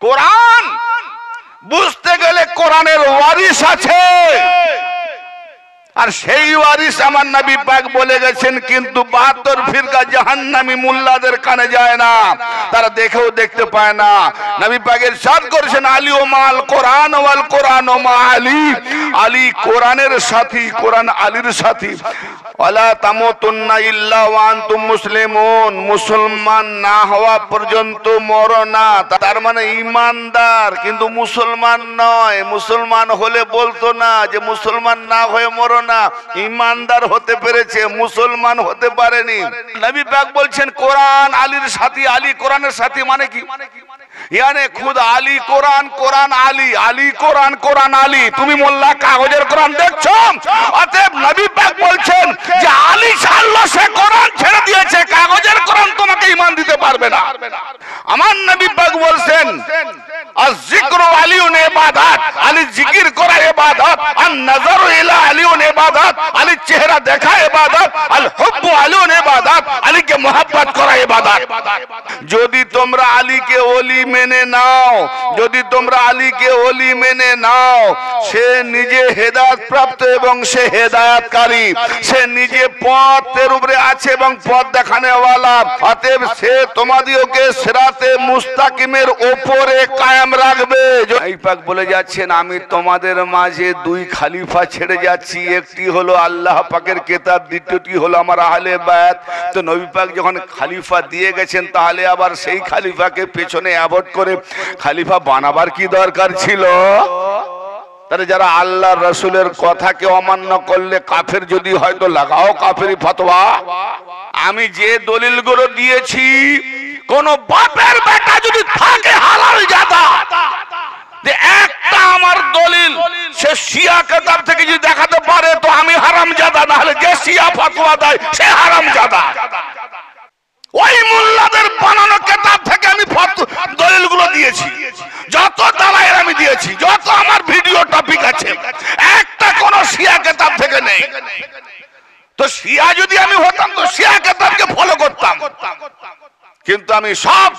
কোরআন বুঝতে গেলে কোরআনের ওয়ারিস আছে, আর সেই ওয়ারিস আমার নবী পাক বলে গেছেন। কিন্তু 72 ফিরকা জাহান্নামী মুল্লাদের কানে যায় না, তারা দেখেও দেখতে পায় না। নবী পাক ইরশাদ করেছেন, আলী ও মাল কোরআন ওয়াল কোরআন ও মা আলী, আলী কোরআনের সাথী, কোরআন আলীর সাথী। ওয়ালা তামুতুন্না ইল্লা ওয়া আনতুম মুসলিমুন, মুসলমান না হওয়া পর্যন্ত মরো না। তার মানে ঈমানদার, কিন্তু মুসলমান নয়। মুসলমান হলে বলতো না যে মুসলমান না হয়ে মরো না, ঈমানদার হতে পেরেছে, মুসলমান হতে পারেনি। নবী পাক বলছেন কোরআন আলীর সাথী, আলী কোরআনের সাথী। মানে কি? यानी खुद आली कुरान कुरान आली, आली कुरान कुरान आली। তুমি মোল্লা কাগজের কোরআন দেখছো, অতএব নবী পাক বলছেন যে আলী ছাড়লো, সে কোরআন ছেড়ে দিয়েছে, কাগজের কোরআন তোমাকে ঈমান দিতে পারবে না। আমার নবী পাক বলছেন الذکر علیون عبادت, علی ذکر کرا عبادت, النظر الى علیون عبادت, علی چہرہ دیکھا عبادت, الحب علیون عبادت, علی کے محبت کرا عبادت। যদি তোমরা আলীকে ওলি মেনে নাও, যদি তোমরা আলীকে ওলি মেনে নাও, সে নিজে হেদায়েত প্রাপ্ত এবং সে হেদায়েতকারী, সে নিজে পথের উপরে আছে এবং পথ দেখানেওয়ালা। অতএব সে তোমাদিওকে সিরাতে মুস্তাকিমের উপরে কায়েম রাখবে। এই পাক বলে যাচ্ছেন, আমি তোমাদের মাঝে দুই খলিফা ছেড়ে যাচ্ছি, একটি হলো আল্লাহ পাকের কিতাব, দ্বিতীয়টি হলো আমার আহলে বায়াত। তো নবী পাক যখন খলিফা দিয়ে গেছেন, তাহলে আবার সেই খলিফাকে পেছনে অ্যাভয়েড করে খলিফা বানাবার কি দরকার ছিল? তাহলে যারা আল্লাহ রসুলের কথাকে অমান্য করলে কাফের যদি হয়তো লাগাও কাফেরি ফতোয়া। আমি যে দলিলগুলো দিয়েছি, কোন বাপের বেটা যদি থাকে হালাল জাদা, যে একটা আমার দলিল সে শিয়া কিতাব থেকে যদি দেখাতে পারে তো আমি হারামজাদা, না হলে যে শিয়া ফতোয়া দেয় সে হারামজাদা। ওই মোল্লাদের বানানো কিতাব থেকে আমি দলিলগুলো দিয়েছি, যত দালাইল আমি দিয়েছি, যত আমার ভিডিও টপিক আছে, একটা কোন শিয়া কিতাব থেকে নেই। তো শিয়া যদি আমি হতাম তো শিয়া কিতাবকে ফলো করতাম, কিন্তু আমি সব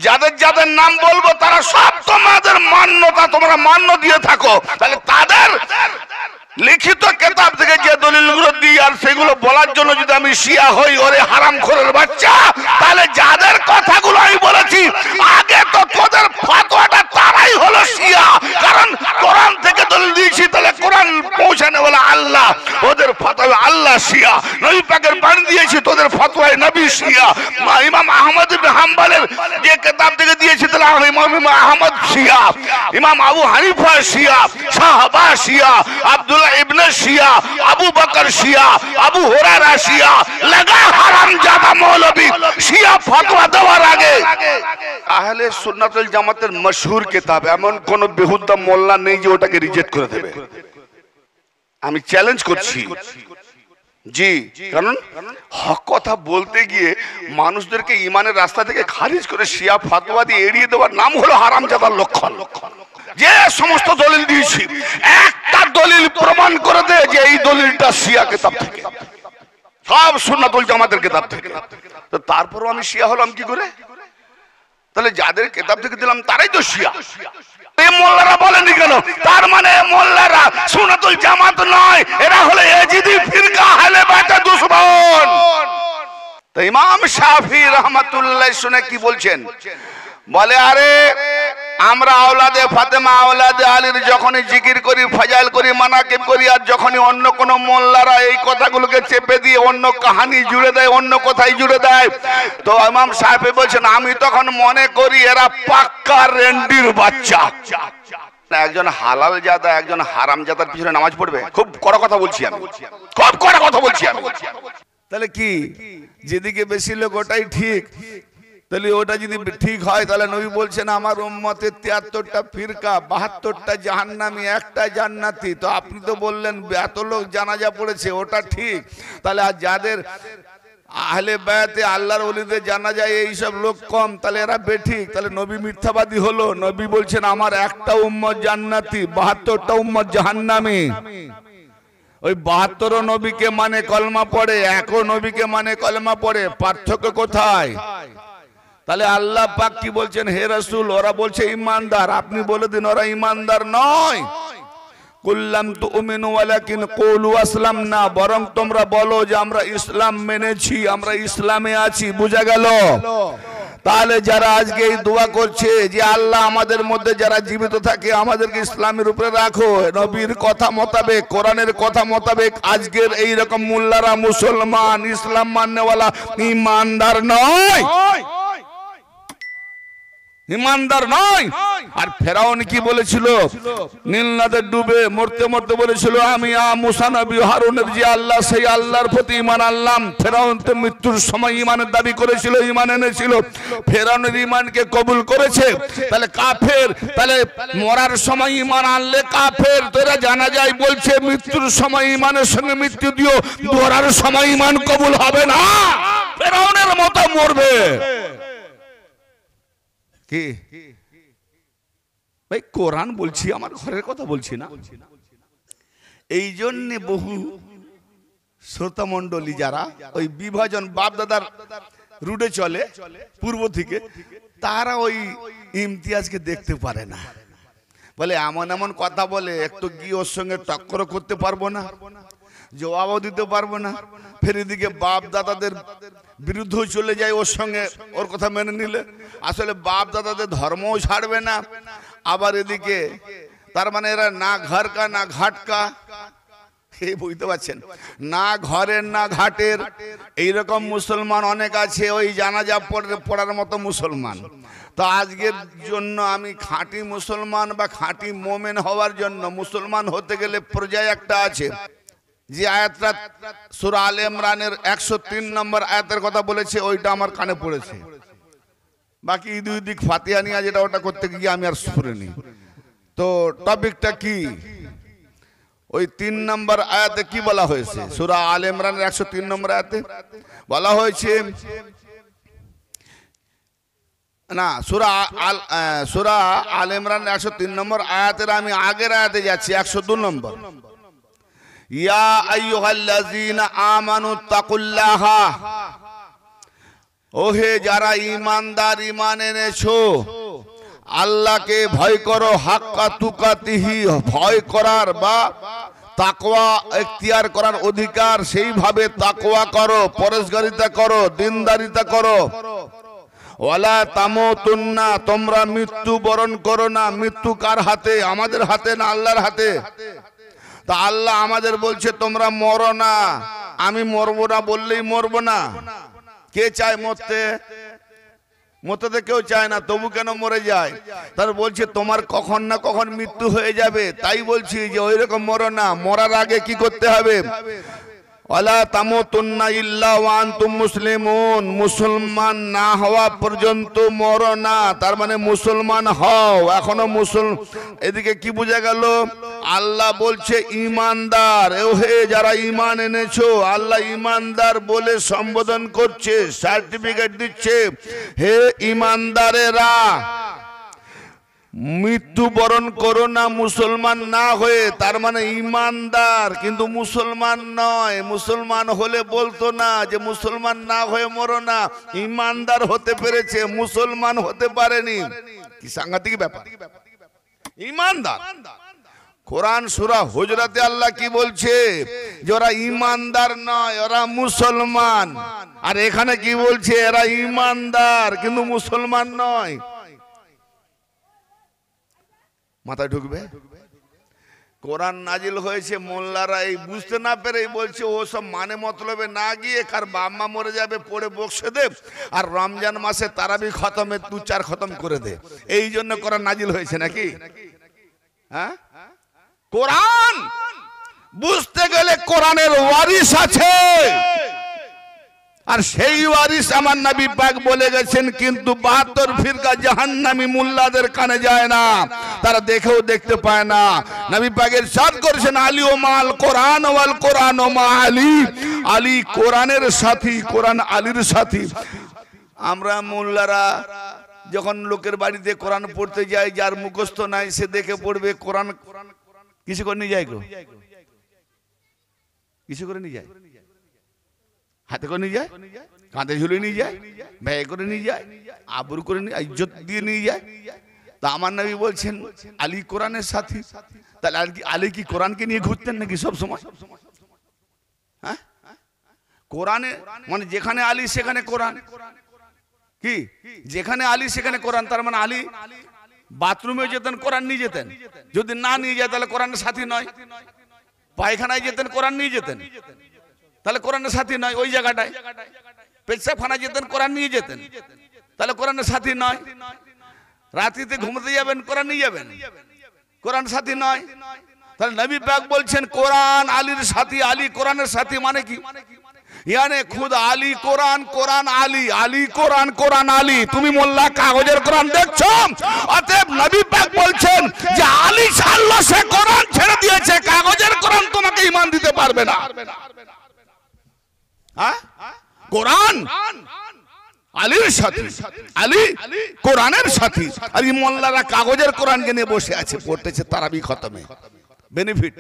যাদের যাদের নাম বলবো তারা সব তোমাদের মান্যতা তোমরা মান্য দিয়ে থাকো, তাহলে তাদের লিখিত কিতাব থেকে যে দলিলগুলো দিই আর সেগুলো বলার জন্য যদি আমি শিয়া হই, ওরে হারামখোরের বাচ্চা, তাহলে যাদের কথাগুলো আমি বলেছি আগে তো তোদের ফতোয়াটা তারাই হলো শিয়া। কারণ কোরআন থেকে দলিল দিয়েছি, তাহলে কোরআন পৌঁছানো বলে আল্লাহ, ওদের ফতোয়া আল্লাহ শিয়া। নবী পাকের বাণী দিয়েছি, তোদের ফতোয়ায় নবী শিয়া। ইমাম আহমদ ইবনে হাম্বলের যে কিতাব থেকে দিয়েছি, তাহলে ইমাম আহমদ শিয়া, ইমাম আবু হানিফা শিয়া, সাহাবা শিয়া, আব্দুল্লাহ ইবনে শিয়া, আবু বকর শিয়া, আবু হুরায়রা শিয়া। লাগা হারামজাদা মৌলবী শিয়া ফতোয়া দেওয়ার আগে আহলে সুন্নাত ওয়াল জামাতের মশহুর কিতাব, এমন কোন বেহুদা মোল্লা নেই যে ওটাকে রিজেক্ট করে দেবে। আমি চ্যালেঞ্জ করছি জি, কারণ হক কথা বলতে গিয়ে মানুষদেরকে ইমানের রাস্তা থেকে খারিজ করে শিয়া ফতোয়া দিয়ে এড়িয়ে দেওয়ার নাম হলো হারামজাদার লক্ষণ। যে সমস্ত দলিল দিয়েছি, একটা দলিল প্রমাণ করে দে যে এই দলিলটা শিয়া কিতাব থেকে, সব সুন্নাত ওয়াল জামাতের কিতাব থেকে। তো তারপরও আমি শিয়া হলাম কি করে? তাহলে যাদের কিতাব থেকে দিলাম তারাই তো শিয়া। এই মোল্লারা বলেনি কেন? তার মানে মোল্লারা সুন্নাত ওয়াল জামাত নয়, এরা হলো ইয়াজিদি ফিরকা, আহলে বায়াতের দুশমন। তো ইমাম শাফি রাহমাতুল্লাহ শুনে কি বলছেন? বলে আরে আমরা আওলাদে ফাতেমা আওলাদে আলীর যখনই জিকির করি, ফাজাইল করি, মানাকিব করি, আর যখনই অন্য কোন মোল্লারা এই কথাগুলোকে চেপে দিয়ে অন্য কাহিনী জুড়ে দেয়, অন্য কথাই জুড়ে দেয়, তো ইমাম সাহেব বলছেন আমি তখন মনে করি এরা পাক্কা রেন্ডির বাচ্চা। একজন হালাল জাদা একজন হারাম জাদার পিছনে নামাজ পড়বে? খুব কড়া কথা বলছি আমি, খুব কড়া কথা বলছি আমি। তাহলে কি যেদিকে বেশি লোক ওটাই ঠিক? তাহলে ওটা যদি ঠিক হয়, তাহলে নবী বলছেন আমার উম্মতের 73টা ফিরকা, 72টা জাহান্নামী, একটা জান্নাতি। তো আপনি তো বললেন এত লোক জানাজা পড়েছে, ওটা ঠিক। তাহলে আর যাদের আহলে বায়াতে আল্লাহর ওলিদের জানাজা এইসব লোক কম, তাহলে এরা বেঠিক। তাহলে নবী মিথ্যাবাদী হলো। নবী বলছেন আমার একটা উম্মত জান্নাতি, 72টা উম্মত জাহান্নামী। ওই 72 নবীকে মানে কলমা পড়ে, একও নবীকে মানে কলমা পড়ে, পার্থক্য কোথায়? তাহলে আল্লাহ পাক কি বলছেন, হে রাসূল ওরা বলছে ঈমানদার, আপনি বলে দিন ওরা ঈমানদার নয়। কুল্লাম তুমিনু ওয়ালাকিন কুলু আসলামনা, বরং তোমরা বলো যে আমরা ইসলাম মেনেছি, আমরা ইসলামে আছি। বুঝা গেল? তাহলে যারা আজকে এই দোয়া করছে যে আল্লাহ আমাদের মধ্যে যারা জীবিত থাকে আমাদেরকে ইসলামের উপরে রাখো, নবীর কথা মোতাবেক, কোরআনের কথা মোতাবেক আজকের এই রকম মোল্লারা মুসলমান, ইসলাম মাননেওয়ালা ঈমানদার নয়, ঈমানদার নয়। আর ফেরাউন কি বলেছিল? নীল নদে ডুবে মরতে মরতে বলেছিল আমি মুসা নবী হারুনের যে আল্লাহ, সেই আল্লাহর প্রতি ঈমান আনলাম। ফেরাউন তো মৃত্যুর সময় ঈমানের দাবি করেছিল, ঈমান এনেছিল, ফেরাউনের ঈমানকে কবুল করেছে। তাহলে কাফের, তাহলে মরার সময় ঈমান আনলে কাফের। তোরা জানা যায় বলছে মৃত্যুর সময় ঈমানের সঙ্গে মৃত্যু দিও, মরার সময় ঈমান কবুল হবে না, ফেরাউনের মতো মরবে। কি ভাই কোরআন বলছি, আমার ঘরের কথা বলছি না। এই জন্য বহু শ্রোতা মণ্ডলী যারা ওই বিভাজন বাপ দাদার রুটে চলে পূর্ব থেকে, তারা ওই ইমতিয়াজকে দেখতে পারে না, বলে এমন এমন কথা বলে, একটু গিয়ে ওর সঙ্গে টক্কর করতে পারবো না, জবাবও দিতে পারবো না। ফের এদিকে বাপ দাদাদের বিরুদ্ধেও চলে যায় ওর সঙ্গে, ওর কথা মেনে নিলে আসলে বাপ দাদাদের ধর্মও ছাড়বে না। আবার এদিকে তার মানে এরা না ঘর কা না ঘাট কা, এই বুঝতে পারছেন, না ঘরের না ঘাটের। এইরকম মুসলমান অনেক আছে, ওই জানাজা পড়ার মতো মুসলমান। তো আজকের জন্য আমি খাঁটি মুসলমান বা খাঁটি মোমেন হওয়ার জন্য, মুসলমান হতে গেলে পর্যায় একটা আছে। যে আয়াতটা সূরা আলে ইমরানের 103 নম্বর আয়াতের কথা বলেছে, ওইটা আমার কানে পড়েছে। বাকি দুই দিক ফাতিহা নিয়ে যেটা ওটা করতে গিয়ে আমি আর শুনিনি। তো টপিকটা কি? ওই 3 নম্বর আয়াতে কি বলা হয়েছে? সূরা আলে ইমরানের 103 নম্বর আয়াতে বলা হয়েছে, না সূরা আলে ইমরান 103 নম্বর আয়াতের আমি আগের আয়াতে যাচ্ছি, 102 নম্বর। ইয়া আইয়ুহাল্লাযীনা আমানু তাকুল্লাহা, ওহে যারা ঈমানদার, ঈমান এনেছো, আল্লাহকে ভয় করো। হাক্কা তুকাতিহি, ভয় করার বা তাকওয়া ইখতিয়ার করার অধিকার, সেইভাবে তাকওয়া করো, পরহেজগারিতা করো, দিনদারিতা করো। ওয়ালা তামুতুন্না, তোমরা মৃত্যু বরণ করো না। মৃত্যু কার হাতে? আমাদের হাতে না আল্লাহর হাতে? তা আল্লাহ আমাদের বলছে তোমরা মরো না। আমি মরবো না বললেই মরবো না। কে চায় মরতে? মরতে তো কেউ চায় না, তবু কেন মরে যায়? তার বলছে তোমার কখন না কখন মৃত্যু হয়ে যাবে, তাই বলছি যে ওই রকম মরো না। মরার আগে কি করতে হবে? ওয়ালা তামুতুন্না ইল্লা ওয়া আনতুম মুসলিমুন, মুসলমান না হওয়া পর্যন্ত মরো না। তার মানে মুসলমান হও, এখনো এদিকে কি বোঝা গেল? আল্লাহ বলছে ঈমানদার, হে যারা ঈমান এনেছো, আল্লাহ ঈমানদার বলে সম্বোধন করছে, সার্টিফিকেট দিচ্ছে। হে ঈমানদারেরা, মৃত্যুবরণ করো না মুসলমান না হয়ে। তার মানে ঈমানদার কিন্তু মুসলমান নয়। মুসলমান হলে বলতো না যে মুসলমান না হয়ে মরো না। ঈমানদার হতে পেরেছে, মুসলমান হতে পারেনি। কি সাংঘাতিক ব্যাপার! ঈমানদার। কোরআন সূরা হুজরাতে আল্লাহ কি বলছে? যে ওরা ঈমানদার নয়, ওরা মুসলমান। আর এখানে কি বলছে? এরা ঈমানদার কিন্তু মুসলমান নয়। মাথায় ঢুকবে? কোরআন নাজিল হয়েছে, মোল্লারা এই বুঝতে না পেরে বলছে ও সব মানে মতলবে না গিয়ে কার বাম্মা মরে যাবে পড়ে বকশে দে, আর রমজান মাসে তারাবি খতমে 2-4 খতম করে দে। এই জন্য কোরআন নাজিল হয়েছে নাকি? হ্যাঁ, কোরআন বুঝতে গেলে কোরআনের ওয়ারিস আছে, আর সেই ওয়ারিস আমার নবী পাক বলে গেছেন। কিন্তু 72 ফিরকা জাহান্নামী মোল্লাদের কানে যায় না, তারা দেখেও দেখতে পায় না। নবী পাক ইরশাদ করেছেন, আলী ও মাল কোরআন ওয়াল কোরআন ও মা আলী। আলী কোরআনের সাথী, কোরআন আলীর সাথী। আমরা মোল্লারা যখন লোকের বাড়িতে কোরআন পড়তে যাই, যার মুখস্থ নাই সে দেখে পড়বে। কোরআন কিছু করে নিয়ে যায় গো, কিছু করে নিয়ে যায়। হাতে করে নিয়ে যায়, কাঁধে ঝুলে নিয়ে যায়, ব্যয় করে নিয়ে যায়, আবরু করে নিয়ে ইজ্জত দিয়ে নিয়ে যায়। তা আমার নবী বলছেন আলী কোরআনের সাথী। তাহলে আলী কি কোরআনকে নিয়ে ঘুরতেন নাকি সব সময়? হ্যাঁ, কোরআনে মানে যেখানে আলী সেখানে কোরআন, কি যেখানে আলী সেখানে কোরআন। তার মানে আলী বাথরুমে যেতেন কোরআন নিয়ে যেতেন, যদি না নিয়ে যায় তাহলে কোরআনের সাথী নয়। পায়খানায় যেতেন কোরআন নিয়ে যেতেন, তাহলে কোরআনের সাথী নয়। ওই জায়গাটায় পেশাবখানায় যেতেন কোরআন নিয়ে যেতেন, তাহলে কোরআনের সাথী নয়। রাত্রিতে ঘুমোতে যাবেন কোরআন নিয়ে যাবেন, কোরআন সাথী নয়। তাহলে নবী পাক বলছেন কোরআন আলীর সাথী, আলী কোরআনের সাথী। মানে কি? ইয়ানে খুদ আলী কোরআন, কোরআন আলী, আলী কোরআন, কোরআন আলী। তুমি মোল্লা কাগজের কোরআন দেখছো, অতএব নবী পাক বলছেন যে আলী ছাড়লো সে কোরআন ছেড়ে দিয়েছে, কাগজের কোরআন তোমাকে ঈমান দিতে পারবে না। হ্যাঁ, কোরআন আলীর সাথী, আলী কোরআনের সাথী। আর এই মোল্লারা কাগজের কোরআনকে নিয়ে বসে আছে, পড়তেছে তারাবি খতমে, বেনিফিট।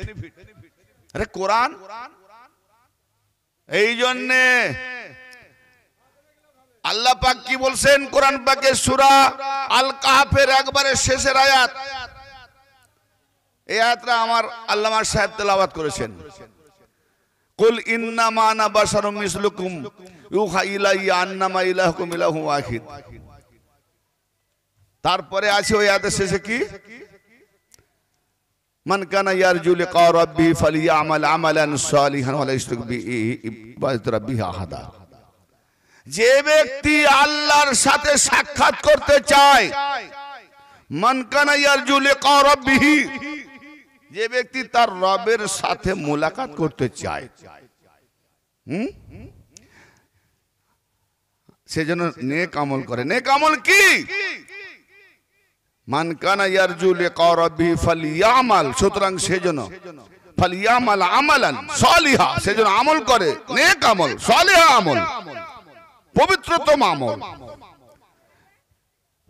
আরে কোরআন এই জন্যে আল্লাহ পাক কি বলছেন কোরআন পাকের সূরা আল কাহফের একবারে শেষের আয়াত, এই আয়াতটা আমার আল্লামা সাহেব তেলাওয়াত করেছেন। কুল ইন্নামা আনা বাশারুম মিসলুকুম ইউহা ইলাইয়া আন্নামা ইলাহুকুম ইলাহুন ওয়াহিদ। তারপরে আছে ওই আয়াতের শেষে কি, মান কানা ইয়ারজু লিকা রাব্বিহি ফালিয়ামাল আমালান সালিহান ওয়া লা ইশরিক বিইবাদাতি রাব্বিহি আহাদা। যে ব্যক্তি আল্লাহর সাথে সাক্ষাৎ করতে চায়, মান কানা ইয়ারজু লিকা রাব্বিহি, যে ব্যক্তি তার রবের সাথে মোলাকাত করতে চায়, সেজন্য নেক আমল করে। নেক আমল কি? মান কানা ইয়ারজু লিকা রাব্বিহি ফালিয়ামাল, সুতরাং সেজন্য ফালিয়ামাল আমালান সালিহা, সেজন্য আমল করে, নেক আমল, সালিহা আমল, পবিত্রতম আমল।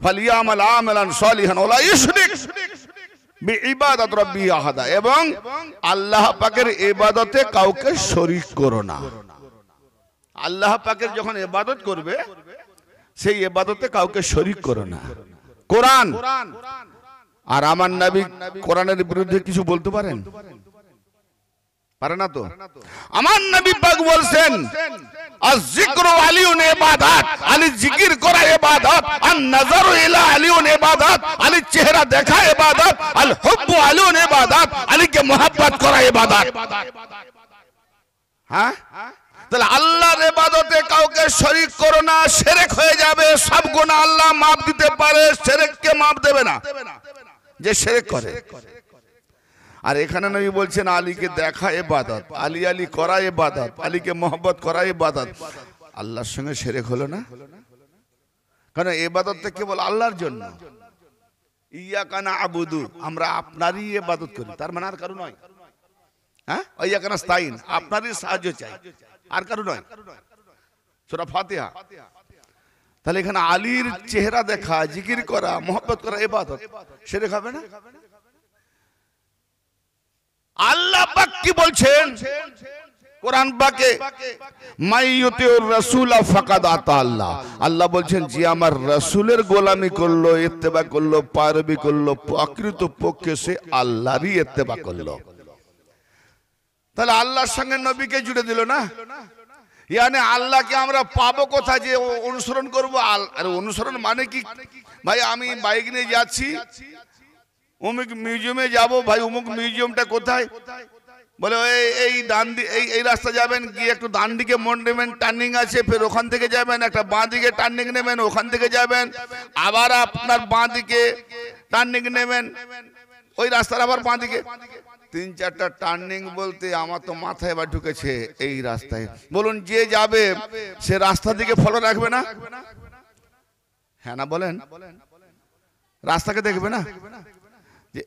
ফালিয়ামাল আমালান সালিহান ওয়া লা ইশরিক বিইবাদাতি রাব্বিহি আহাদা, এবং আল্লাহ পাকের ইবাদতে কাউকে শরীক করো না। আল্লাহ পাকের যখন ইবাদত করবে, সেই ইবাদতে কাউকে শরীক করো না। কোরআন আর আমার নবী কোরআনের বিরুদ্ধে কিছু বলতে পারেন? পারে না তো। আমার নবী পাক বলছেন আয-যিকরু আলিউন ইবাদাত, আলী জিকির করা ইবাদত, আন-নাযারু ইলা আলিউন ইবাদত, আলী চেহারা দেখা ইবাদত, আল-হুব্বু আলিউন ইবাদত, আলীকে মোহাব্বত করা ইবাদত। হ্যাঁ, তাহলে আল্লাহর ইবাদতে কাউকে শরীক করো না, শিরক হয়ে যাবে। সব গুনাহ আল্লাহ মাফ দিতে পারে, শিরককে মাফ দেবে না যে শিরক করে। আর এখানে নবী বলছেন আলীকে দেখা ইবাদত, আলী আলী করা ইবাদত, আলীকে মোহাব্বত করা ইবাদত। আল্লাহর সঙ্গে শিরক হলো না? কারণ ইবাদতটা কেবল আল্লাহর জন্য। ইয়াকা না'বুদু, আমরা আপনারই ইবাদত করি, তার মানে আর কারো নয়। হ্যাঁ, ইয়াকা নাস্তাইন, আপনারই সাহায্য চাই, আর কারো নয়। সূরা ফাতিহা। তাহলে এখানে আলীর চেহারা দেখা, জিকির করা, মোহাব্বত করা ইবাদত, শিরক হবে না? আল্লাহ পাক কি বলছেন কোরআন পাকে, মাইয়ুতিউর রাসূলা ফাকাদ আতা আল্লাহ। আল্লাহ বলছেন যে আমার রাসূলের গোলামি করলো, ইত্তেবা করলো, পায়রবি করলো, প্রকৃত পক্ষে সে আল্লাহরই ইত্তেবা করলো। তাহলে আল্লাহর সঙ্গে নবীকে জুড়ে দিল না? ইয়ানি আল্লাহকে আমরা পাবো কোথায় যে অনুসরণ করবো? আর অনুসরণ মানে কি ভাই? আমি বাইক নিয়ে যাচ্ছি, অমুক মিউজিয়ামে যাব, ভাই অমুক মিউজিয়ামটা কোথায়? বলে এই ডান এই রাস্তা যাবেন, গিয়ে একটু ডান দিকে মোড় নেবেন, টার্নিং আছে, ফের ওখান থেকে যাবেন, একটা বাঁ দিকে টার্নিং নেবেন, ওখান থেকে যাবেন, আবার আপনার বাঁ দিকে টার্নিং নেবেন, ওই রাস্তার আবার বাঁ দিকে। 3-4টা টার্নিং বলতে আমার তো মাথায় এবার ঢুকেছে এই রাস্তায়। বলুন যে যাবে সে রাস্তা দিকে ফলো রাখবে না? হ্যাঁ না বলেন? রাস্তাকে দেখবে না যে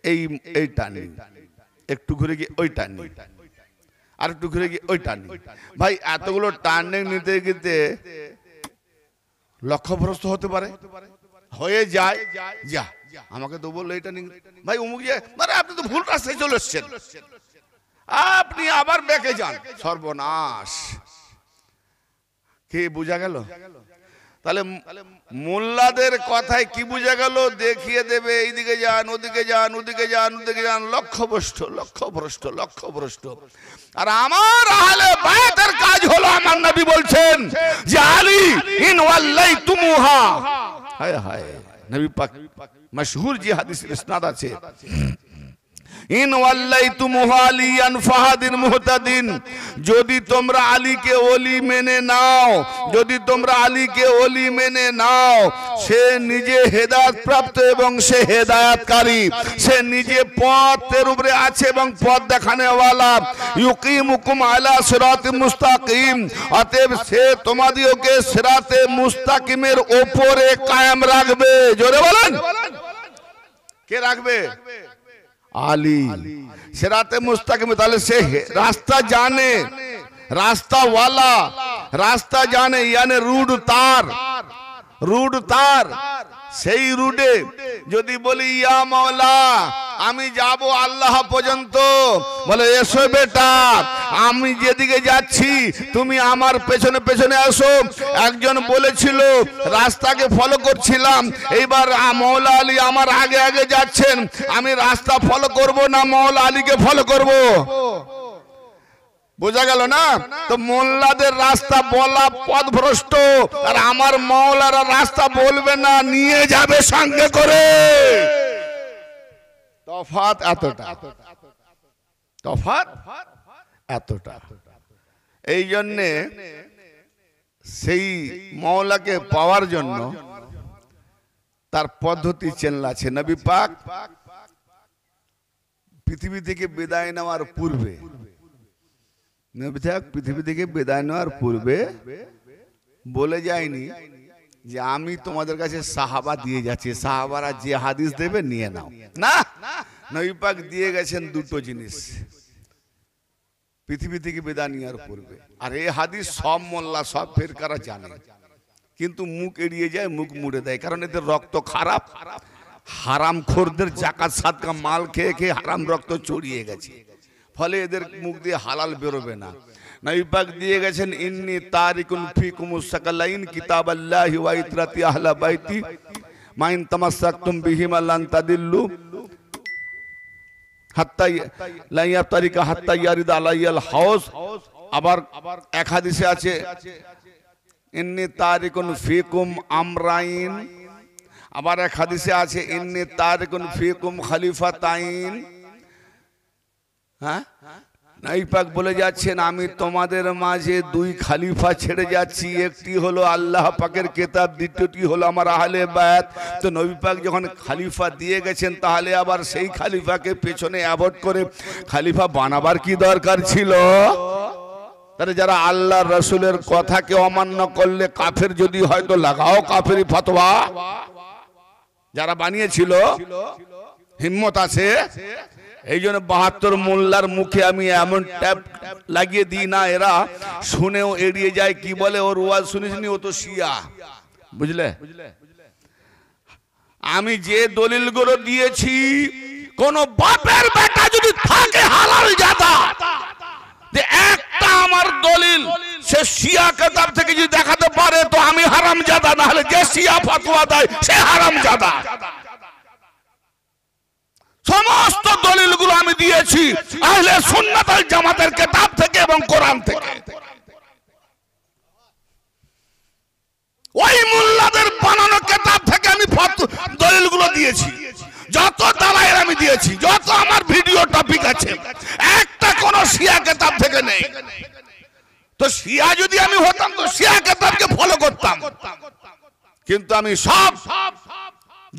এই টার্নিং, একটু ঘুরে গিয়ে ওই টার্নিং, আর একটু ঘুরে গিয়ে ওই টার্নিং। ভাই এতগুলো টার্নিং নিতে গিয়ে লক্ষ্যভ্রষ্ট হতে পারে, হয়ে যায়। যা আমাকে তো বললো এটা নিন ভাই অমুক, মানে আপনি তো ভুল রাস্তায় চলে এসছেন, আপনি আবার ব্যাকে যান, সর্বনাশ। কি বোঝা গেল? তাহলে মোল্লাদের কথায় কি বোঝা গেল? দেখিয়ে দেবে এইদিকে যান, ওদিকে যান, ওদিকে যান, ওদিকে যান, লক্ষ্যভ্রষ্ট, লক্ষ্যভ্রষ্ট, লক্ষ্যভ্রষ্ট। আর আমার আহলে বায়াতের কাজ হলো, আমার নবী বলছেন যে আলী ইন ওয়াল্লাইতুমুহা, হায় হায়, নবী পাক মশহুর যে হাদিসের ইসনাদ আছে, ইন ওয়াল্লাইতুমুহা আলিয়ান ফাহাদিন মুহতাদিন, যদি তোমরা আলীকে ওলি মেনে নাও, যদি তোমরা আলীকে ওলি মেনে নাও, সে নিজে হেদায়েত প্রাপ্ত এবং সে হেদায়েতকারী, সে নিজে পথের উপরে আছে এবং পথ দেখানেওয়ালা, ইউকিমুকুম আলা সিরাতি মুস্তাকিম, অতএব সে তোমাদিওকে সিরাতে মুস্তাকিমের উপরে কায়েম রাখবে। জোরে বলেন, কে রাখবে? আলী। সিরাতে মুস্তাকিম, তাহলে সে রাস্তা জানে, রাস্তাওয়ালা, রাস্তা জানে, ইয়ানে রুট তার, রুট তার। সেই রুটে যদি বলি ইয়া মাওলা আমি যাব আল্লাহ পর্যন্ত, বলে এসো বেটা, আমি যেদিকে যাচ্ছি তুমি আমার পেছনে পেছনে আসো। একজন বলেছিল রাস্তাকে ফলো করছিলাম, এইবার মাওলা আলী আমার আগে আগে যাচ্ছেন, আমি রাস্তা ফলো করব না মাওলা আলীকে ফলো করব? বোঝা গেল না? তো মোল্লাদের রাস্তা বলা পথভ্রষ্ট, আর আমার মাওলারা রাস্তা বলবে না, নিয়ে যাবে সঙ্গে করে। তফাৎ এতটা, তফাৎ এতটা। এই জন্যে সেই মাওলাকে পাওয়ার জন্য তার পদ্ধতি চেনা আছে। নবী পাক পৃথিবী থেকে বিদায় নেওয়ার পূর্বে, নবী পাক পৃথিবী থেকে বিদায় নেওয়ার পূর্বে বলে যায়নি যে আমি তোমাদের কাছে সাহাবা দিয়ে যাচ্ছি, সাহাবারা যে হাদিস দেবে নিয়ে নাও, না। নবী পাক দিয়ে গেছেন দুটো জিনিস পৃথিবী থেকে বিদায় নেওয়ার পূর্বে। আর এই হাদিস সব মোল্লা সব ফেরকারা জানে, কিন্তু মুখ এড়িয়ে যায়, মুখ মুড়ে দেয়, কারণ এদের রক্ত খারাপ, হারাম খোরদের জাকাত সাদকা মাল খেয়ে খেয়ে হারাম রক্ত চড়িয়ে গেছে, ফলে এদের মুখ দিয়ে হালাল বেরোবে না। নবী পাক দিয়ে গেছেন ইন্নী তারিকুন ফিকুমুস সাকালাইন কিতাবাল্লাহি ওয়া ইতরাতি আহলা বাইতি মা ইন তামাসসাকতুম বিহিমা লান তাদিল্লু হাত্তা লা ইয়াতারিকা হাত্তা ইয়ারিদ আলাইয়াল হাউস। আবার এক হাদিসে আছে ইন্নী তারিকুন ফিকুম আমরাইন, আবার এক হাদিসে আছে ইন্নী তারিকুন ফিকুম খলিফাতাইন। হ্যাঁ, নবী পাক বলে যাচ্ছেন আমি তোমাদের মাঝে দুই খলিফা ছেড়ে যাচ্ছি, একটি হলো আল্লাহ পাকের কিতাব, দ্বিতীয়টি হলো আমার আহলে বায়াত। তো নবী পাক যখন খলিফা দিয়ে গেছেন, তাহলে আবার সেই খলিফাকে পেছনে অ্যাভয়েড করে খলিফা বানাবার কি দরকার ছিল? তাহলে যারা আল্লাহ রসুলের কথাকে অমান্য করলে কাফের যদি হয় তো লাগাও কাফেরি ফতোয়া। যারা বানিয়েছিল হিম্মত আছে, এই জন্য 72 মোল্লার মুখে আমি এমন ট্যাপ লাগিয়ে দিই না, এরা শুনেও এড়িয়ে যায়। কি বলে, ওর ওয়াজ শুনিসনি, ও তো শিয়া। বুঝলে, আমি যে দলিলগুলো দিয়েছি, কোন বাপের বেটা যদি থাকে হালাল জাদা, একটা আমার দলিল সে শিয়া কিতাব থেকে যদি দেখাতে পারে তো আমি হারাম জাদা, না হলে যে শিয়া ফতোয়া দেয় সে হারাম জাদা। সমস্ত দলিলগুলো আমি দিয়েছি আহলে সুন্নাত ওয়াল জামাতের কিতাব থেকে এবং কোরআন থেকে। ওই মোল্লাদের বানানো কিতাব থেকে আমি দলিলগুলো দিয়েছি, যত দালাইল আমি দিয়েছি, যত আমার ভিডিও টপিক আছে, একটা কোন শিয়া কিতাব থেকে নেই। তো শিয়া যদি আমি হতাম তো শিয়া কিতাবকে ফলো করতাম, কিন্তু আমি সব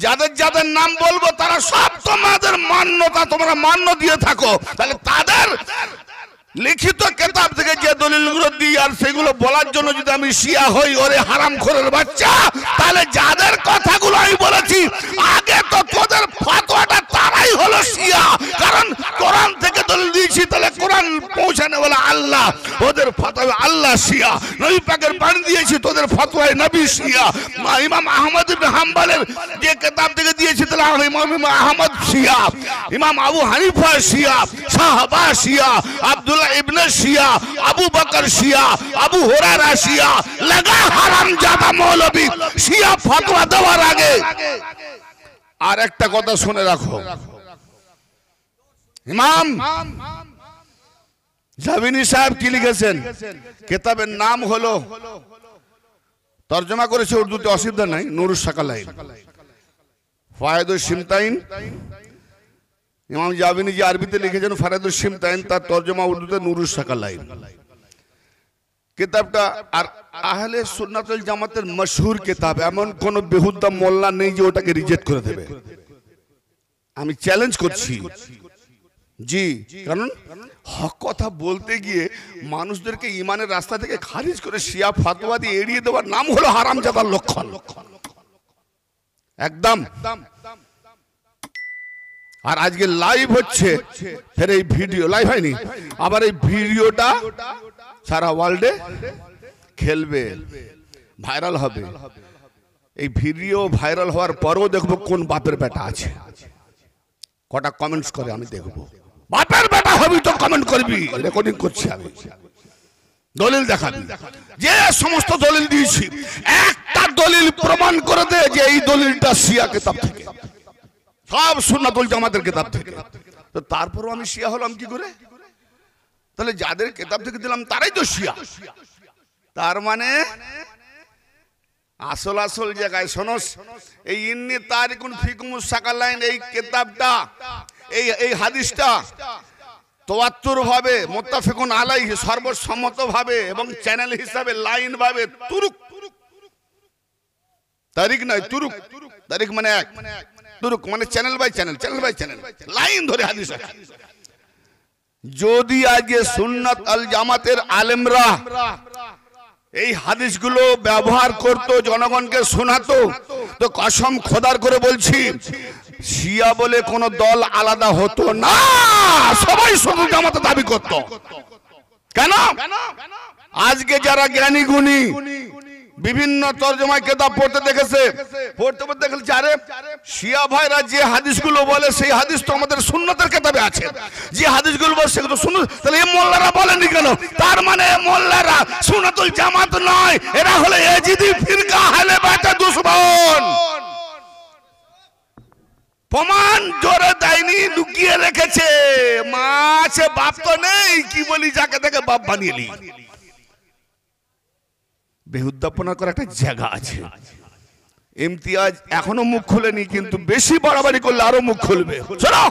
যাদের যাদের নাম বলবো তারা সব তোমাদের মান্যতা তোমরা মান্য দিয়ে থাকো, তাহলে তাদের লিখিত কিতাব থেকে যে দলিলগুলো দিই আর সেগুলো বলার জন্য যদি আমি শিয়া হই, ওরে হারামখোরের বাচ্চা, তাহলে যাদের কথাগুলো আমি বলেছি আগে তো তোদের ফতোয়াটা তারাই হলো শিয়া, কারণ কোরআন থেকে দলিল দিয়েছি, তাহলে কোরআন পৌঁছানো বলে আল্লাহ, ওদের ফতোয়া আল্লাহ আল্লাহ শিয়া, নবী পাকের বাণী দিয়েছি তোদের ফতোয়ায়ে নবী শিয়া, ইমাম আহমদ ইবনে হাম্বলের যে কিতাব থেকে দিয়েছি তাহলে ইমাম আহমদ শিয়া, ইমাম আবু হানিফা শিয়া, সাহাবা শিয়া, আব্দুল্লাহ ইবনে শিয়া, আবু বকর শিয়া, আবু হুরায়রা শিয়া। লাগা হারামজাদা মৌলবী শিয়া ফতোয়া দেওয়ার আগে আর একটা কথা শুনে রাখো, ইমাম জাবিনী সাহেব কি লিখেছেন, কিতাবের নাম হলো, তরজমা করেছে উর্দুতে, অসুবিধা নাই, নুরুস সাকালাইন ফায়দুস সিমতাইন। ইমাম জাবিনী যে আরবিতে লিখেছেন ফায়দুস সিমতাইন, তার তরজমা উর্দুতে নুরুস সাকালাইন কিতাবটা। আর আহলে সুন্নাত ওয়াল জামাতের মশহুর কিতাব, এমন কোন বেহুদা মোল্লা নেই যে ওটাকে রিজেক্ট করে দেবে। আমি চ্যালেঞ্জ করছি জি, কারণ হক কথা বলতে গিয়ে মানুষদেরকে ইমানের রাস্তা থেকে খারিজ করে শিয়া ফতোয়া দিয়ে এড়িয়ে দেওয়ার নাম হলো হারামজাদার লক্ষণ একদম। আর আজকে লাইভ হচ্ছে, ফের এই ভিডিও লাইভ হয়নি, আবার এই ভিডিওটা সারা ওয়ার্ল্ডে খেলবে, ভাইরাল হবে। এই ভিডিও ভাইরাল হওয়ার পরেও দেখবো কোন বাপের বেটা আছে, কটা কমেন্টস করে আমি দেখবো। বাপের বেটা হবি তো কমেন্ট করবি, রেকর্ডিং করছি আমি, দলিল দেখাবি। যে সমস্ত দলিল দিয়েছি একটা দলিল প্রমাণ করে দে যে এই দলিলটা শিয়া কিতাব থেকে, সব সুন্নাতুল জামাতের কিতাব থেকে। তো তারপরও আমি শিয়া হলাম কি করে? তাহলে যাদের কিতাব থেকে দিলাম তারাই তো শিয়া। তার মানে আসল আসল জায়গায় শোনো, এই ইন্নী তারিকুন ফিকুমুস সাকালাইন এই কিতাবটা, এই হাদিসটা তাওয়াত্তুর ভাবে মুত্তাফিকুন আলাইহি সর্বসম্মত ভাবে এবং চ্যানেল হিসাবে লাইন ভাবে তুরুক, তারিখ নয় তুরুক, তারিখ মানে এক, তুরুক মানে channel by channel, channel by channel line ধরে হাদিস আছে। যদি আজকে সুন্নাত আল জামাতের আলেমরা এই হাদিসগুলো ব্যবহার করত, জনগণকে শোনাতো, তো কসম খোদার করে বলছি শিয়া বলে কোন দল আলাদা হতো না, সবাই শুধু জামাতে দাবি করত। কেন? আজকে যারা জ্ঞানী গুণী বিভিন্ন তরজমায় কিতাব পড়তে দেখেছে, পড়তে পড়তে দেখেছে আরে শিয়া ভাইরা যে হাদিসগুলো বলে সেই হাদিস তো আমাদের সুন্নতের কিতাবে আছে, যে হাদিসগুলো বলে সেগুলো সুন্নত, তাহলে এই মোল্লারা বলেনি কেন? তার মানে মোল্লারা সুন্নাতুল জামাত নয়, এরা হলো এজিদি ফিরকা, আহলে বাইতের দুশমন। প্রমাণ জোরে দেয়নি, লুকিয়ে রেখেছে। মাছ বাপ তো নেই, কি বলি যাকে দেখে বাপ বানিয়ে নি। বেহুদ্দাপনা করার একটা জায়গা আছে। ইমতিয়াজ এখনো মুখ খুলেনি, কিন্তু বেশি বাড়াবাড়ি করলে আরো মুখ খুলবে। শোনো,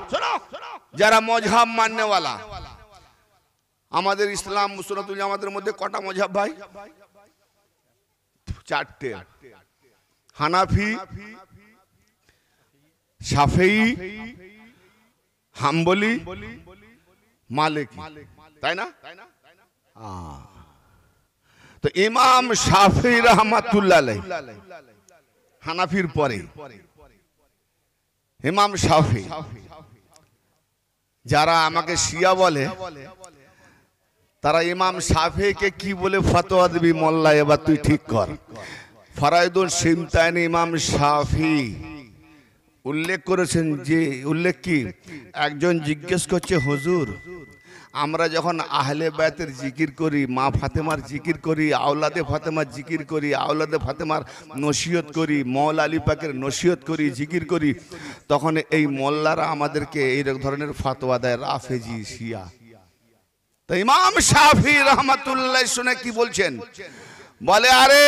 যারা মজহাব মাননেওয়ালা, আমাদের ইসলাম সুন্নাতুল জামাতের মধ্যে কটা মজহাব ভাই? চারটে, হানাফি, শাফেঈ, হাম্বলি, মালিকি, তাই না? তো ইমাম শাফেঈ রাহমাতুল্লাহ আলাইহি হানাফির পরে ইমাম শাফেঈ। যারা আমাকে শিয়া বলে তারা ইমাম শাফেঈকে কি বলে ফতোয়া দিবি মোল্লা, এবার তুই ঠিক কর। ফরাইদুল সিমতাইন ইমাম শাফেঈ উল্লেখ করেছেন, যে উল্লেখ কি, একজন জিজ্ঞেস করছে হুজুর আমরা যখন আহলে বাইতের জিকির করি, মা ফাতেমার জিকির করি, আওলাদে ফাতেমার জিকির করি, আওলাদে ফাতেমার নসিহত করি, মওলা আলী পাকের নসিহত করি, জিকির করি, তখন এই মোল্লারা আমাদেরকে এই ধরনের ফতোয়া দেয়, রাফেজি শিয়া। তো ইমাম শাফেঈ রাহমাতুল্লাহ শুনে কি বলছেন, বলে আরে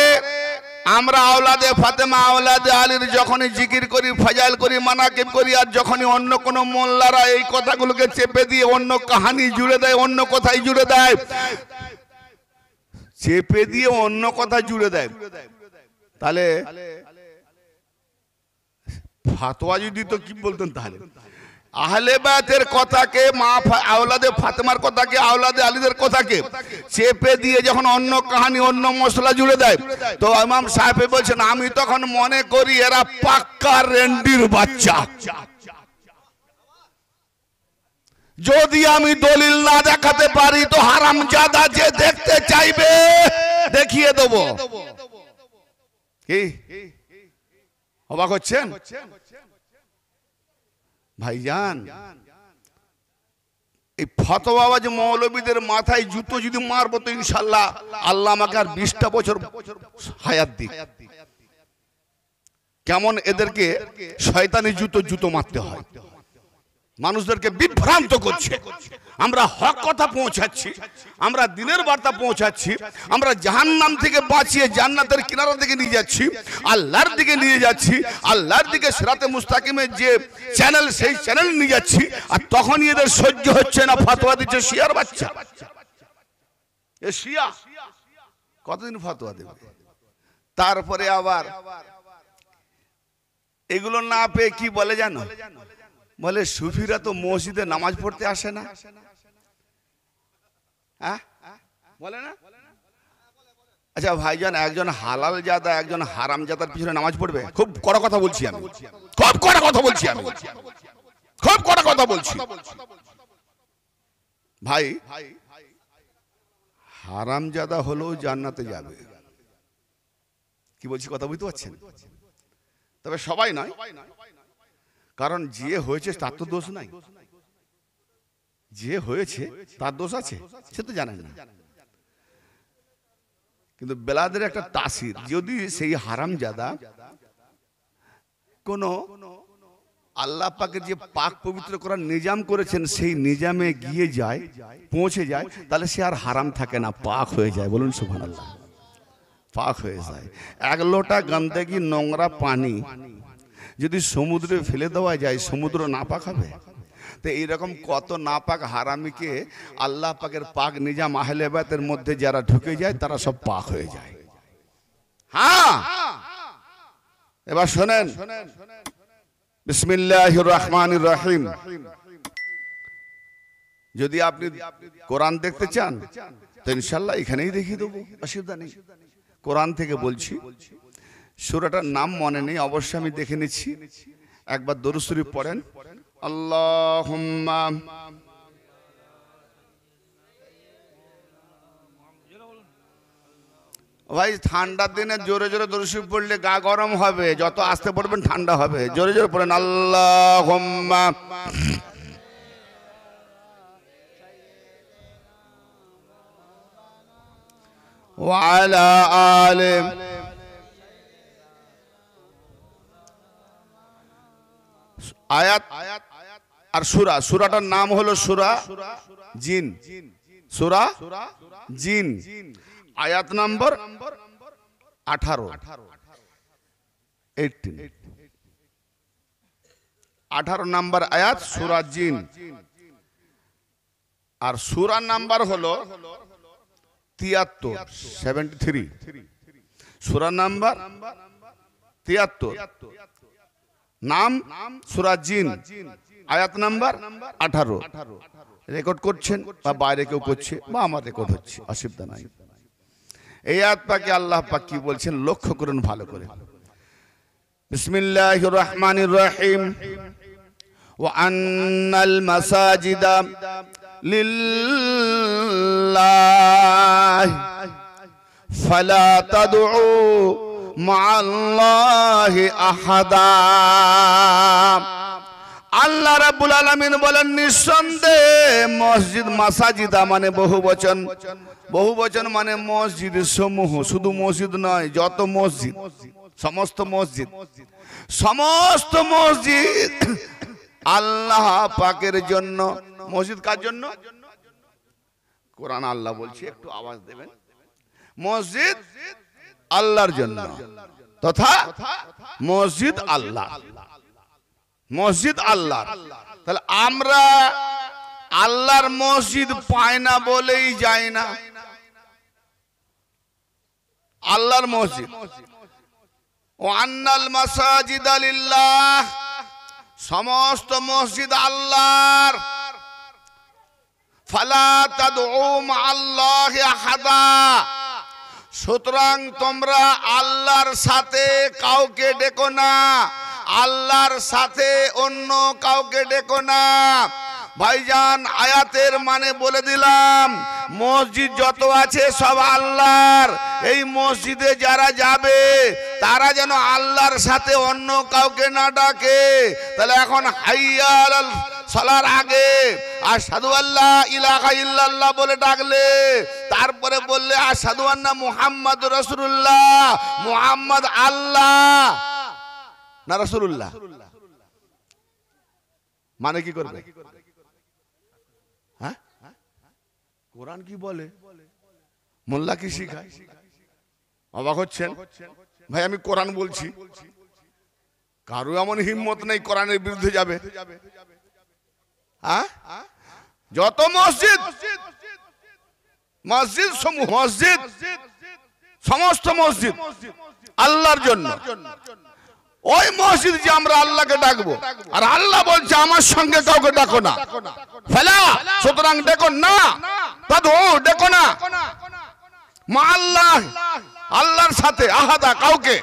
আমরা আওলাদে ফাতেমা আওলাদে আলীর যখনই জিকির করি, ফাজাইল করি, মানাকিব করি, আর যখনই অন্য কোন মোল্লারা এই কথাগুলোকে চেপে দিয়ে অন্য কাহিনী জুড়ে দেয়, অন্য কথাই জুড়ে দেয়, চেপে দিয়ে অন্য কথা জুড়ে দেয়, তাহলে ফাতোয়া যদি তো কি বলতেন, তাহলে আহলে বাইতের কথাকে, মা আওলাদে ফাতেমার কথাকে, আওলাদে আলীদের কথাকে চেপে দিয়ে যখন অন্য কাহিনী অন্য মশলা জুড়ে দেয়, তো ইমাম সাহেব বলছেন আমি তখন মনে করি এরা পাক্কা রেন্ডির বাচ্চা। যদি আমি দলিল না দেখাতে পারি তো হারামজাদা যে দেখতে চাইবে দেখিয়ে দেব। কি অবাক হচ্ছেন ভাইজান? এই ফতোয়াবাজ মৌলবীদের মাথায় জুতো যদি মারবো তো ইনশাল্লাহ আল্লাহ আমাকে আর 20টা বছর হায়াত দিক। কেমন এদেরকে শয়তানি জুতো মারতে হয়, মানুষদেরকে বিভ্রান্ত করছে। আমরা হক কথা পৌঁছাচ্ছি, আমরা দিনের বার্তা পৌঁছাচ্ছি, আমরা জাহান্নাম থেকে বাঁচিয়ে জান্নাতের কিনারা দিকে নিয়ে যাচ্ছি, আল্লাহর দিকে নিয়ে যাচ্ছি, আল্লাহর দিকে সিরাতে মুস্তাকিমের যে চ্যানেল সেই চ্যানেল নিয়ে যাচ্ছি। আর তখনই এদের সহ্য হচ্ছে না, ফতোয়া দিচ্ছে শিয়ার বাচ্চা। এ শিয়া কতদিন ফতোয়া দেবে? তারপরে আবার এগুলো না পেয়ে কি বলে জানো? বলে সুফিরা তো মসজিদে নামাজ পড়তে আসে না। বলে না? আচ্ছা ভাইজান, একজন হালাল জাদা একজন হারাম জাদার পিছনে নামাজ পড়বে? খুব কড়া কথা বলছি আমি, খুব কড়া কথা বলছি আমি, খুব কড়া কথা বলছি ভাই। হারাম জাদা হলেও জান্নাতে যাবে। কি বলছি কথা বুঝতে পারছেন? তবে সবাই নয়, কারণ যে হয়েছে তার তো দোষ নাই, যে হয়েছে তার দোষ আছে সে তো জানেন না। কিন্তু বেলাদের একটা তাসির, যদি সেই হারামজাদা কোন আল্লাহ পাকের যে পাক পবিত্র করার নিজাম করেছেন সেই নিজামে গিয়ে যায়, পৌঁছে যায়, তাহলে সে আর হারাম থাকে না, পাক হয়ে যায়। বলুন সুবহানাল্লাহ। পাক হয়ে যায়। এক লোটা গন্দেগি নোংরা পানি যদি সমুদ্রে ফেলে দেওয়া যায়, সমুদ্র নাপাক হবে? তো এইরকম কত নাপাক হারামিকে আল্লাহ পাকের পাক নিজাম আহলে বাইতের মধ্যে যারা ঢুকে যায় তারা সব পাক হয়ে যায়। হ্যাঁ, এবার শোনেন, বিসমিল্লাহির রহমানির রহিম। যদি আপনি কোরআন দেখতে চান তো ইনশাআল্লাহ এখানেই দেখিয়ে দেবো, অসুবিধা নেই। কোরআন থেকে বলছি, সূরাটার নাম মনে নেই, অবশ্য আমি দেখে নিচ্ছি। একবার দরুদ শরীফ পড়েন। আল্লাহুম্মা ভাই, ঠান্ডার দিনে জোরে জোরে দরুদ শরীফ পড়লে গা গরম হবে, যত আস্তে পড়বেন ঠান্ডা হবে। জোরে জোরে পড়েন আল্লাহুম্মা ওয়া আলা আলি আয়াত আর সূরা। সূরাটার নাম হলো সূরা জিন। সূরা জিন, আয়াত নম্বর 18। 18 নম্বর আয়াত সূরা জিন। আর সূরা নাম্বার হলো 73। সূরা নাম্বার 73, নাম সূরা জিন, আয়াত নাম্বার 18। রেকর্ড করছেন বা বাইরে কেউ করছে বা আমার রেকর্ড হচ্ছে, অসুবিধা নাই। এই আয়াত পাকে আল্লাহ পাক কি বলছেন লক্ষ্য করুন ভালো করে। বিসমিল্লাহির রহমানির রহিম। ওয়া আন্নাল মাসাজিদা লিল্লাহ ফালা তাদউ মা'আল্লাহি আহাদা। আল্লাহ রাব্বুল আলামিন বলেন, নিঃসন্দেহে মসজিদ, মাসাজিদা মানে বহুবচন, বহুবচন মানে মসজিদ সমূহ, শুধু মসজিদ নয়, যত মসজিদ, সমস্ত মসজিদ, সমস্ত মসজিদ আল্লাহ পাকের জন্য। মসজিদ কার জন্য? কোরআন আল্লাহ বলছে, একটু আওয়াজ দেবেন। মসজিদ আল্লাহর জন্য, তথা মসজিদ আল্লাহ, মসজিদ আল্লাহ। তাহলে আমরা আল্লাহর মসজিদ পাই না বলেই যাই না। আল্লাহর মসজিদ, ও আন্নাল মাসাজিদা লিল্লাহ, সমস্ত মসজিদ আল্লাহর। ফালা তাদউ মা'আল্লাহি আহাদা, সুতরাং তোমরা আল্লাহর সাথে কাউকে ডেকো না, আল্লাহর সাথে অন্য কাউকে ডেকো না। ভাইজান আয়াতের মানে বলে দিলাম, মসজিদ যত আছে সব আল্লাহর। এই মসজিদে যারা যাবে তারা যেন আল্লাহর সাথে অন্য কাউকে না ডাকে। তাহলে এখন হাইয়া আলাল সালার আগে আশহাদু আল্লা ইলাহা ইল্লাল্লাহ বলে ডাকলে, তারপরে বললে আশহাদু আন্না মুহাম্মাদুর রাসূলুল্লাহ, মুহাম্মদ আল্লাহ না রাসূলুল্লাহ, মানে কি করবে? হ্যাঁ, কোরআন কি বলে, মোল্লা কি শিখায়? অবাক হচ্ছেন ভাই? আমি কোরআন বলছি, কারো এমন হিম্মত নেই কোরআনের বিরুদ্ধে যাবে। হ্যাঁ, যত মসজিদ মসজিদ সমূহ মসজিদ সমস্ত মসজিদ আল্লাহর জন্য। ওই মসজিদ যে আমরা আল্লাহকে ডাকবো, আর আল্লাহ বলছে আমার সঙ্গে কাউকে ডাকো না, ফেলা, সুতরাং দেখো না, দেখো না মা আল্লাহ, আল্লাহর সাথে আহাদা, কাউকে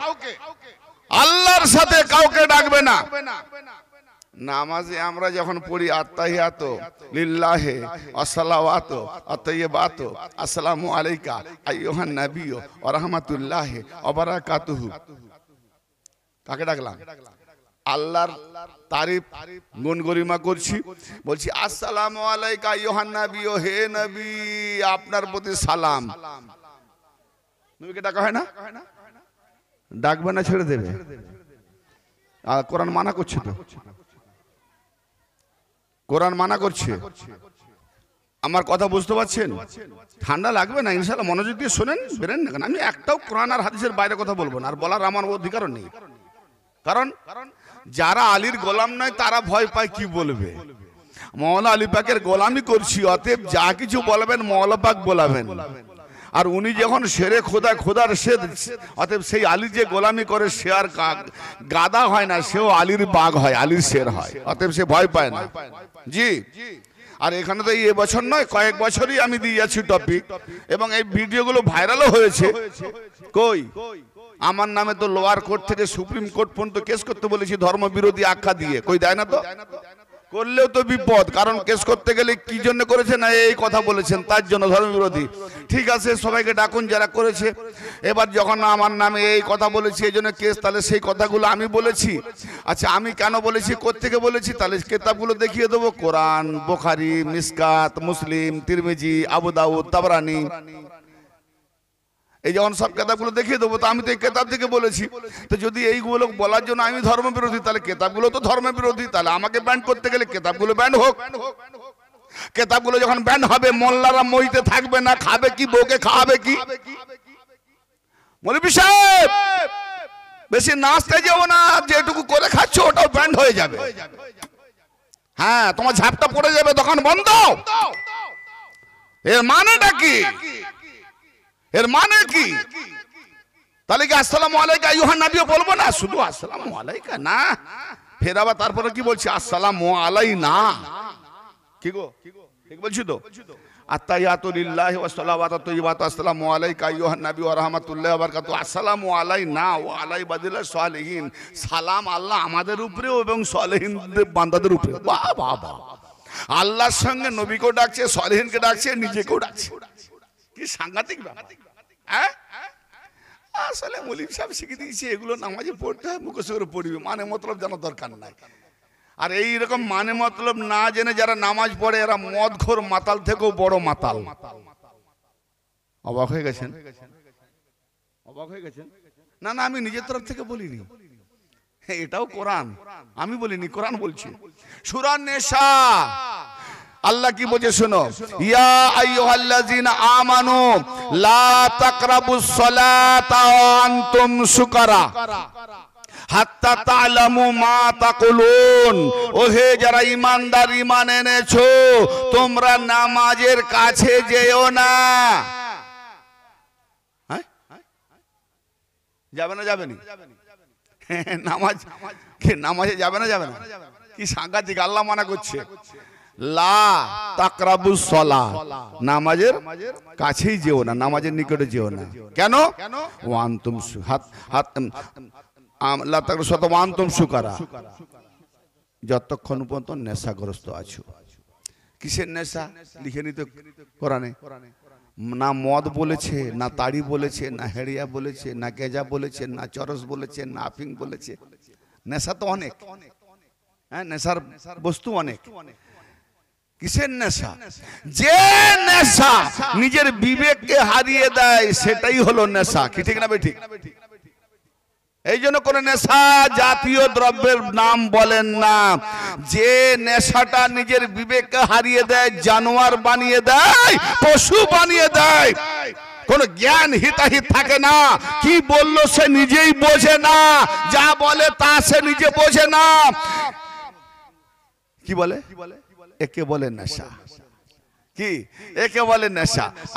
আল্লাহর সাথে কাউকে ডাকবে না। নামাজে আমরা যখন পড়ি আত্তাহিয়াতু লিল্লাহি আসসালাওয়াতু আত-তাইয়্যিবাতু আসসালামু আলাইকা আইয়ুহান নাবিয়্যু ওয়া রাহমাতুল্লাহি ওয়া বারাকাতুহু, কাকে ডাকলাম? আল্লাহর তারিফ গুণ গরিমা করছি, বলছি আসসালামু আলাইকা আইয়ুহান নাবিয়্যু, হে নবী আপনার প্রতি সালাম। নবীকে ডাকা হয় না? ডাকবে না, ছেড়ে দেবে? আর কোরআন মানা করছে তো, কোরআন মানা করছে। আমার কথা বুঝতে পারছেন? ঠান্ডা লাগবে না ইনশাআল্লাহ, মনোযোগ দিয়ে শোনেন, বেরেন না। আমি একটাও কোরআন আর হাদিসের বাইরে কথা বলবো না, আর বলার আমার অধিকারও নেই। কারণ যারা আলীর গোলাম নয় তারা ভয় পায় কি বলবে। মওলা আলী পাকের গোলামি করছি, অতএব যা কিছু বলবেন মওলা পাক বলাবেন। আর উনি যখন শেরে খোদা, খোদার শের, অতএব সেই আলী যে গোলামি করে সে আর গাদা হয় না, সেও আলীর বাঘ হয়, আলীর শের হয়, অতএব সে ভয় পায় না। জি, আর এখানে তো এই বছর নয়, কয়েক বছরই আমি দিয়ে যাচ্ছি টপিক, এবং এই ভিডিওগুলো ভাইরালও হয়েছে। কই আমার নামে তো লোয়ার কোর্ট থেকে সুপ্রিম কোর্ট পর্যন্ত কেস করতে বলেছি ধর্মবিরোধী আখ্যা দিয়ে, কই দেয় না তো? করলেও তো বিপদ, কারণ কেস করতে গেলে কি জন্য করেছে না এই কথা বলেছেন, তার জন্য ধর্মবিরোধী। ঠিক আছে, সবাইকে ডাকুন যারা করেছে। এবার যখন আমার নামে এই কথা বলেছি এই জন্য কেস, তাহলে সেই কথাগুলো আমি বলেছি। আচ্ছা, আমি কেন বলেছি, কোত্থেকে বলেছি, তাহলে কেতাবগুলো দেখিয়ে দেবো। কোরআন, বুখারী, মিসকাত, মুসলিম, তিরমিজি, আবু দাউদ, তাবরানি, এই যখন সব কেতাবগুলো দেখিয়ে দেবো। তো আমি তো এই কেতাব থেকে বলেছি। তো যদি এইগুলো বলার জন্য আমি ধর্মবিরোধী, তাহলে কেতাবগুলো তো ধর্মবিরোধী, তাহলে আমাকে ব্যান করতে গেলে কেতাবগুলো ব্যান হোক। কেতাবগুলো যখন ব্যান হবে, মোল্লারা মইতে থাকবে না, খাবে কি, বউকে খাওয়াবে কি? মৌলভী সাহেব বেশি নাচতে যাও না, যেটুকু করে খাচ্ছ ওটাও ব্যান হয়ে যাবে। হ্যাঁ, তোমার ঝাপটা পড়ে যাবে, দোকান বন্ধ। এর মানেটা কি? এর মানে কি? তাহলে কি আসসালামু আলাইকা আইয়ুহান নাবিয়্যু বলবো না? শুধু আসসালামু আলাইকা না, ফের আবার তারপরে কি বলছি? আসসালামু আলাইনা। কি গো, ঠিক বলছি তো? আত্তাহিয়াতু লিল্লাহি ওয়া সালাওয়াতু তাইয়্যিবাতু আসসালামু আলাইকা আইয়ুহান নাবিয়্যু ওয়া রাহমাতুল্লাহি ওয়া বারাকাতুহু। আসসালামু আলাইনা ওয়া আলা ইবাদিল্লাহিস সালিহিন। সালাম আল্লাহ আমাদের উপরেও এবং সালেহিনদের বান্দাদের উপরে। বাহ বাহ বাহ! আল্লাহর সঙ্গে নবীকেও ডাকছে, সালেহিনকে ডাকছে, নিজেকেও ডাকছে। কি সাংঘাতিক ব্যাপার! হ্যাঁ, আসলে মৌলভী সাহেব শিখে দিয়েছে এগুলো নামাজে পড়তে হয়, মুখস্থ করে পড়বে, মানে মতলব জানার দরকার নাই। আর এই রকম মানে মতলব না জেনে যারা নামাজ পড়ে এরা মদখোর মাতাল থেকেও বড় মাতাল। অবাক হয়ে গেছেন? অবাক হয়ে গেছেন? না না, আমি নিজের তরফ থেকে বলিনি, এটাও কোরআন, আমি বলিনি, কোরআন বলছি। সূরা নিসা আল্লাহ কি বলছে শোনো, ইয়া আইয়ুহাল্লাযিনা আমানু লা তাকরাবুস সালাতা ওয়া আনতুম সুকারা হাত্তা তা'লামু মা তাকুলুন। ওহে যারা ঈমানদার, ঈমান এনেছো, তোমরা নামাজের কাছে যেও না। হ্যাঁ, যাবে না? যাবে না? নামাজে যাবে না? যাবে না? কি সাংঘাতিক! আল্লাহ মানা করছে, লা তাকরাবুস সালাহ, নামাজের কাছেই যেও না, নামাজের নিকটে যেও না। কেন? ওয়া আনতুম লা তাকরাবুস সালাহ ওয়া আনতুম সুকারা, যতক্ষণ পর্যন্ত নেশাগ্রস্ত আছো। কিসের নেশা লিখে নিতে কোরআনে? না মদ বলেছে, না তাড়ি বলেছে, না হেড়িয়া বলেছে, না গেজা বলেছে, না চরস বলেছে, না আফিং বলেছে। নেশা তো অনেক, হ্যাঁ নেশার বস্তু অনেক। কিসের নেশা? যে নেশা নিজের বিবেককে হারিয়ে দেয় সেটাই হলো নেশা। কি ঠিক না বেঠিক? এই জন্য কোন নেশা জাতীয় দ্রব্যের নাম বলেন না। যে নেশাটা নিজের বিবেককে হারিয়ে দেয়, জানোয়ার বানিয়ে দেয়, পশু বানিয়ে দেয়, কোন জ্ঞান হিতাহিত থাকে না। কি বললো সে নিজেই বোঝে না, যা বলে তা সে নিজে বোঝে না। কি বলে? একে বলে নেশা। কি? একে বলে নেশা।